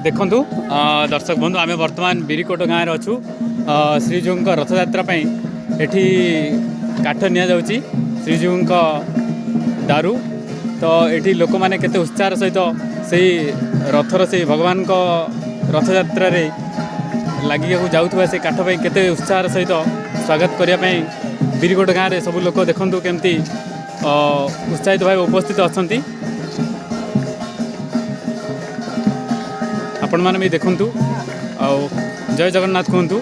देखु दर्शक बंधु आम बर्तमान बिरिकोट गाँव में अच्छू श्रीजीऊ रथयात्रा एठी काठ नि श्रीजीऊ दारू तो ये लोक मैंने केते उत्साह सहित से रथर से भगवान को रथयात्रा लगे जाऊा से काठ केते उत्साह सहित स्वागत करने बिरिकोट गाँव में सब लोक देखु केमती उत्साहित भाव उपस्थित अच्छा आपण मैंने भी देखु जय जगन्नाथ कहतु।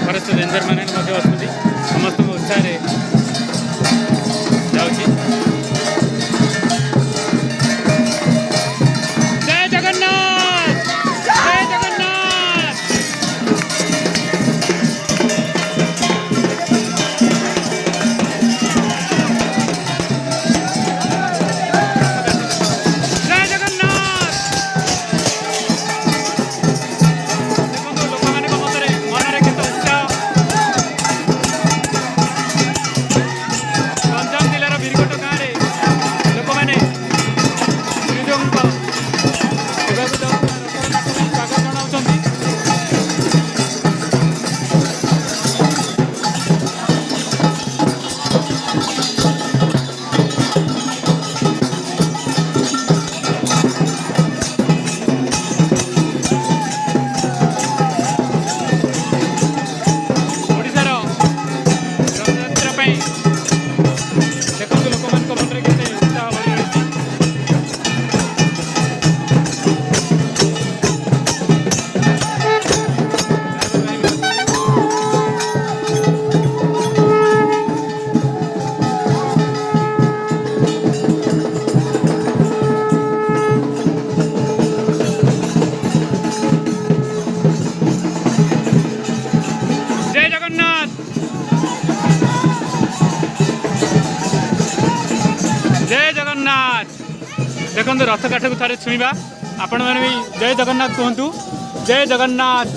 फरेस्ट रेंजर मैंने समस्त उत्साह देखो रथ काठ को थे छुईबा आपण मैंने भी जय जगन्नाथ कहतु जय जगन्नाथ।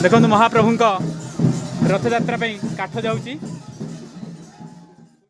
देखो महाप्रभु रथयात्रा काठ जाऊँगी